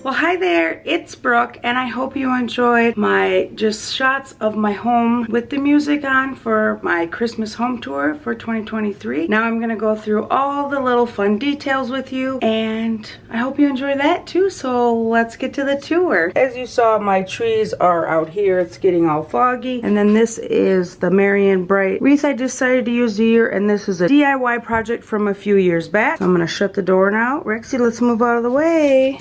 Well, hi there, it's Brooke, and I hope you enjoyed my just shots of my home with the music on for my Christmas home tour for 2023. Now I'm gonna go through all the little fun details with you, and I hope you enjoy that too, so let's get to the tour. As you saw, my trees are out here. It's getting all foggy, and then this is the Marion Bright wreath I decided to use here, and this is a DIY project from a few years back. So I'm gonna shut the door now. Rexy, let's move out of the way.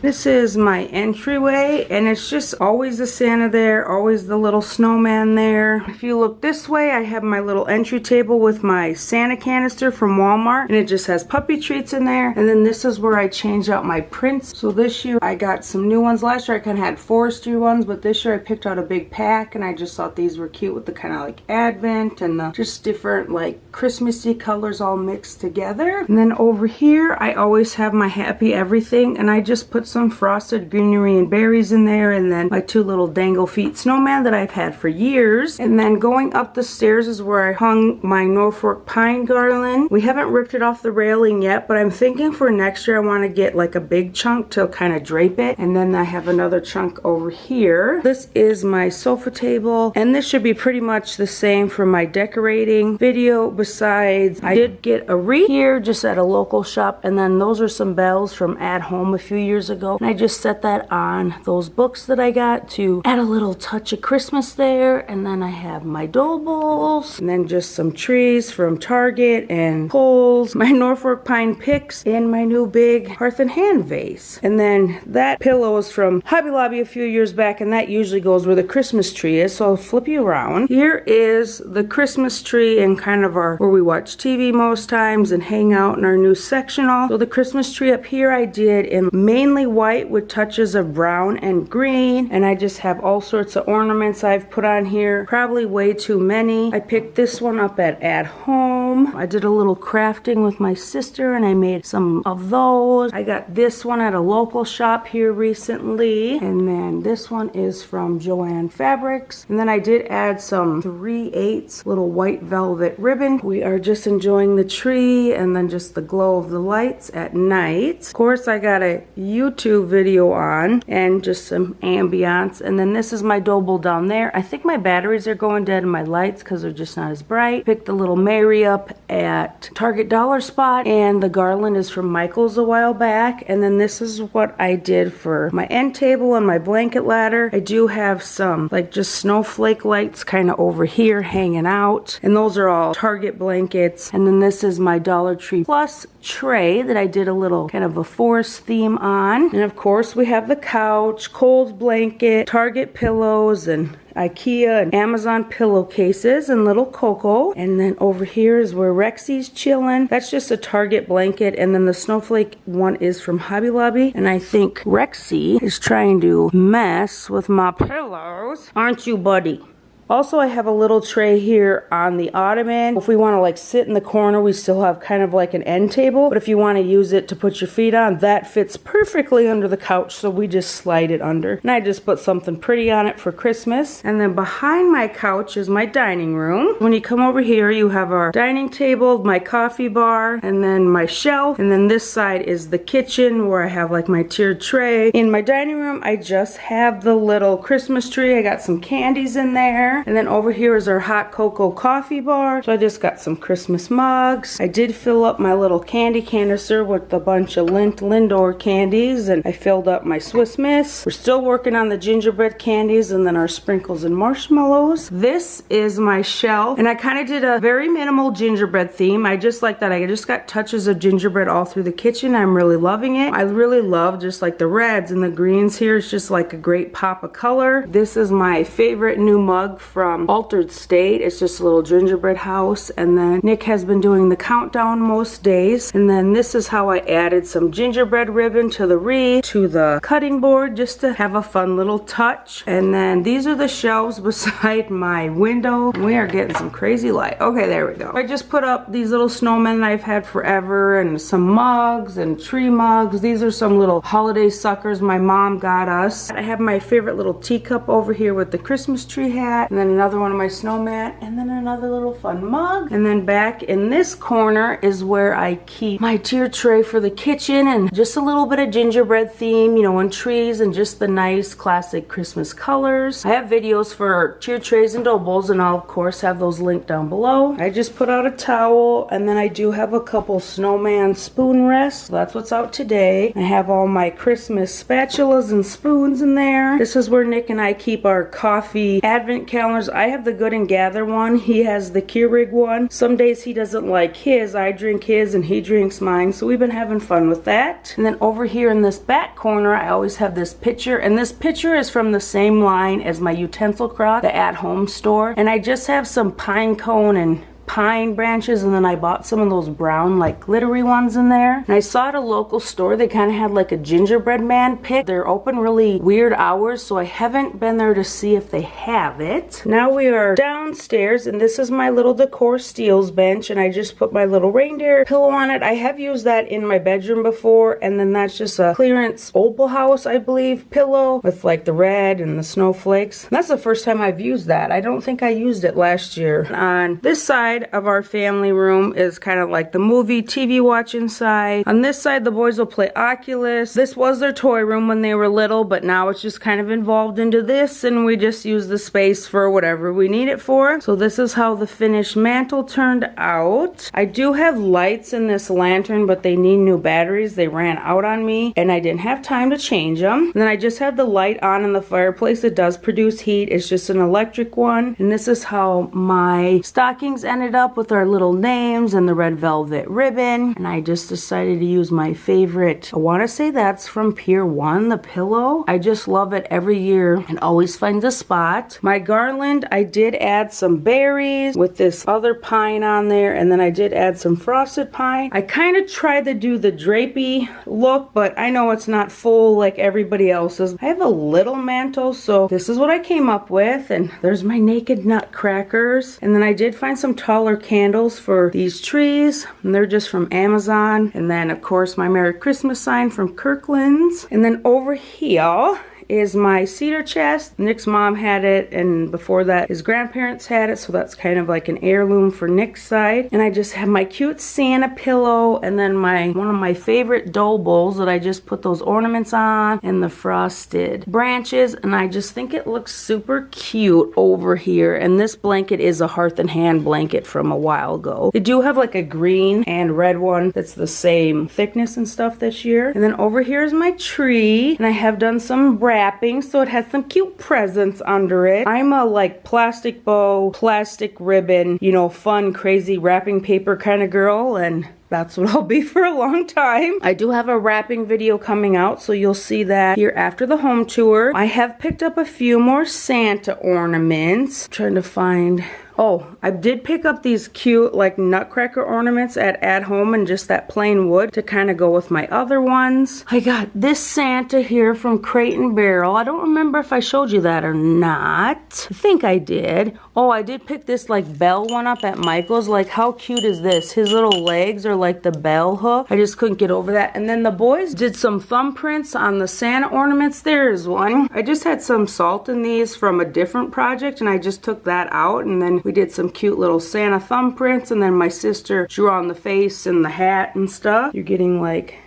This is my entryway, and it's just always the Santa there, always the little snowman there. If you look this way, I have my little entry table with my Santa canister from Walmart, and it just has puppy treats in there. And then this is where I change out my prints. So this year I got some new ones. Last year I kind of had forestry ones, but this year I picked out a big pack, and I just thought these were cute with the kind of like Advent and the just different like Christmassy colors all mixed together. And then over here I always have my Happy Everything, and I just put some frosted greenery and berries in there, and then my two little dangle feet snowman that I've had for years. And then going up the stairs is where I hung my Norfolk pine garland. We haven't ripped it off the railing yet, but I'm thinking for next year I want to get like a big chunk to kind of drape it, and then I have another chunk over here. This is my sofa table, and this should be pretty much the same for my decorating video. Besides, I did get a wreath here just at a local shop, and then those are some bells from at home a few years ago. And I just set that on those books that I got to add a little touch of Christmas there. And then I have my dole bowls, and then just some trees from Target and poles, my Norfolk pine picks, and my new big hearth and hand vase. And then that pillow is from Hobby Lobby a few years back, and that usually goes where the Christmas tree is. So I'll flip you around. Here is the Christmas tree and kind of our where we watch TV most times and hang out in our new sectional. So the Christmas tree up here I did in mainly white with touches of brown and green, and I just have all sorts of ornaments I've put on here, probably way too many. I picked this one up at home. I did a little crafting with my sister, and I made some of those. I got this one at a local shop here recently, and then this one is from Joann Fabrics. And then I did add some 3/8 little white velvet ribbon. We are just enjoying the tree and then just the glow of the lights at night. Of course, I got a YouTube video on and just some ambiance. And then this is my double down there. I think my batteries are going dead in my lights because they're just not as bright. Picked the little Mary up at Target Dollar Spot, and the garland is from Micheals a while back. And then this is what I did for my end table and my blanket ladder. I do have some like just snowflake lights kind of over here hanging out, and those are all Target blankets. And then this is my Dollar Tree Plus tray that I did a little kind of a forest theme on. And of course we have the couch, Kohl's blanket, Target pillows, and IKEA and Amazon pillowcases, and little Coco. And then over here is where Rexy's chilling. That's just a Target blanket, and then the snowflake one is from Hobby Lobby. And I think Rexy is trying to mess with my pillows. Aren't you, buddy? Also, I have a little tray here on the ottoman. If we want to like sit in the corner, we still have kind of like an end table. But if you want to use it to put your feet on, that fits perfectly under the couch. So we just slide it under. And I just put something pretty on it for Christmas. And then behind my couch is my dining room. When you come over here, you have our dining table, my coffee bar, and then my shelf. And then this side is the kitchen where I have like my tiered tray. In my dining room, I just have the little Christmas tree. I got some candies in there. And then over here is our hot cocoa coffee bar. So I just got some Christmas mugs. I did fill up my little candy canister with a bunch of Lindor candies, and I filled up my Swiss Miss. We're still working on the gingerbread candies, and then our sprinkles and marshmallows. This is my shelf, and I kind of did a very minimal gingerbread theme. I just like that. I just got touches of gingerbread all through the kitchen. I'm really loving it. I really love just like the reds and the greens here. It's just like a great pop of color. This is my favorite new mug from Altered State. It's just a little gingerbread house, and then Nick has been doing the countdown most days. And then this is how I added some gingerbread ribbon to the wreath, to the cutting board, just to have a fun little touch. And then these are the shelves beside my window. We are getting some crazy light. Okay, there we go. I just put up these little snowmen I've had forever, and some mugs and tree mugs. These are some little holiday suckers my mom got us. I have my favorite little teacup over here with the Christmas tree hat. and then another one of my snowman, and then another little fun mug. And then back in this corner is where I keep my tier tray for the kitchen, and just a little bit of gingerbread theme, you know, and trees and just the nice classic Christmas colors. I have videos for tier trays and dough bowls, and I'll of course have those linked down below. I just put out a towel, and then I do have a couple snowman spoon rests. So that's what's out today. I have all my Christmas spatulas and spoons in there. This is where Nick and I keep our coffee advent calendars. I have the Good and Gather one. He has the Keurig one. Some days he doesn't like his. I drink his and he drinks mine. So we've been having fun with that. And then over here in this back corner, I always have this pitcher. And this pitcher is from the same line as my utensil crock, the at-home store. And I just have some pine cone and pine branches, and then I bought some of those brown like glittery ones in there. And I saw at a local store they kind of had like a gingerbread man pick. They're open really weird hours, so I haven't been there to see if they have it. Now we are downstairs, and this is my little decor steels bench, and I just put my little reindeer pillow on it. I have used that in my bedroom before, and then that's just a clearance Opal House, I believe, pillow with like the red and the snowflakes. And that's the first time I've used that. I don't think I used it last year. On this side of our family room is kind of like the movie TV watching side. On this side the boys will play Oculus. This was their toy room when they were little, but now it's just kind of involved into this, and we just use the space for whatever we need it for. So this is how the finished mantle turned out. I do have lights in this lantern, but they need new batteries. They ran out on me and I didn't have time to change them. And then I just have the light on in the fireplace. It does produce heat. It's just an electric one. And this is how my stockings ended up with our little names and the red velvet ribbon. And I just decided to use my favorite, I want to say that's from Pier 1, the pillow. I just love it every year and always finds a spot. My garland, I did add some berries with this other pine on there, and then I did add some frosted pine. I kind of tried to do the drapey look, but I know it's not full like everybody else's. I have a little mantle, so this is what I came up with. And there's my naked nutcrackers. And then I did find some taller candles for these trees, and they're just from Amazon. And then of course my Merry Christmas sign from Kirklands. And then over here is my cedar chest. Nick's mom had it, and before that his grandparents had it, so that's kind of like an heirloom for Nick's side. And I just have my cute Santa pillow, and then one of my favorite dough bowls that I just put those ornaments on and the frosted branches, and I just think it looks super cute over here. And this blanket is a Hearth and Hand blanket from a while ago. They do have like a green and red one that's the same thickness and stuff this year. And then over here is my tree, and I have done some wrapping, so it has some cute presents under it. I'm a like plastic bow, plastic ribbon, you know, fun, crazy wrapping paper kind of girl, and that's what I'll be for a long time. I do have a wrapping video coming out, so you'll see that here after the home tour. I have picked up a few more Santa ornaments. I'm trying to find... Oh, I did pick up these cute like nutcracker ornaments at home, and just that plain wood to kind of go with my other ones. I got this Santa here from Crate and Barrel. I don't remember if I showed you that or not. I think I did. Oh, I did pick this like bell one up at Michael's. Like, how cute is this? His little legs are like the bell hook. I just couldn't get over that. And then the boys did some thumbprints on the Santa ornaments. There's one. I just had some salt in these from a different project, and I just took that out, and then we did some cute little Santa thumbprints, and then my sister drew on the face and the hat and stuff. You're getting like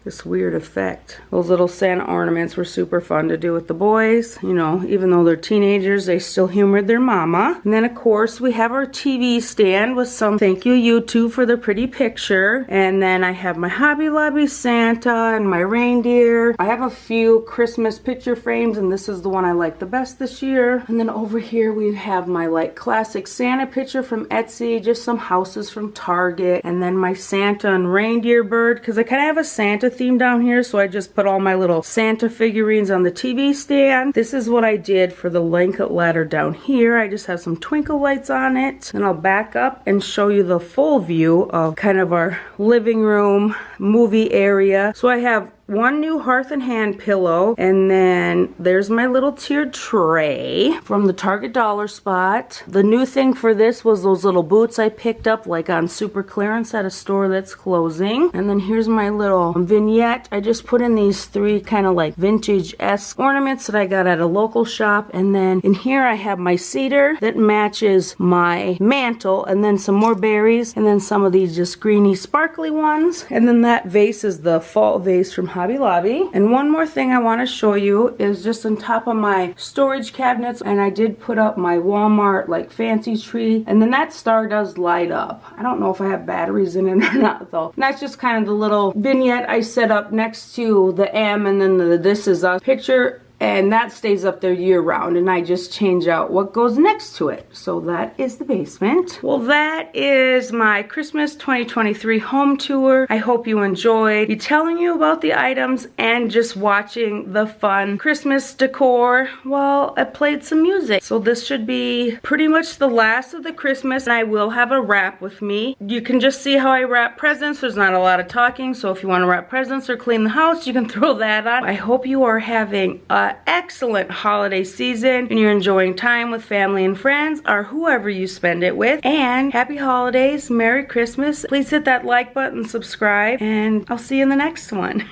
this weird effect. Those little Santa ornaments were super fun to do with the boys. You know, even though they're teenagers, they still humored their mama. And then of course we have our TV stand with some thank you YouTube for the pretty picture. And then I have my Hobby Lobby Santa and my reindeer. I have a few Christmas picture frames, and this is the one I like the best this year. And then over here we have my like classic Santa picture from Etsy, just some houses from Target, and then my Santa and reindeer bird, because I kind of have a Santa theme down here, so I just put all my little Santa figurines on the TV stand. This is what I did for the blanket ladder down here. I just have some twinkle lights on it, and I'll back up and show you the full view of kind of our living room movie area. So I have one new Hearth and Hand pillow, and then there's my little tiered tray from the Target dollar spot. The new thing for this was those little boots I picked up like on super clearance at a store that's closing. And then here's my little vignette. I just put in these three kind of like vintage-esque ornaments that I got at a local shop. And then in here I have my cedar that matches my mantle, and then some more berries, and then some of these just greeny sparkly ones. And then that vase is the fall vase from Hobby Lobby. And one more thing I want to show you is just on top of my storage cabinets, and I did put up my Walmart like fancy tree, and then that star does light up. I don't know if I have batteries in it or not though. And that's just kind of the little vignette I set up next to the M and then the This Is Us picture, and that stays up there year round, and I just change out what goes next to it. So that is the basement. Well, that is my Christmas 2023 home tour. I hope you enjoyed me telling you about the items and just watching the fun Christmas decor while I played some music. So this should be pretty much the last of the Christmas, and I will have a wrap with me. You can just see how I wrap presents. There's not a lot of talking, so if you want to wrap presents or clean the house, you can throw that on. I hope you are having a excellent holiday season and you're enjoying time with family and friends or whoever you spend it with. And happy holidays, Merry Christmas. Please hit that like button, subscribe, and I'll see you in the next one.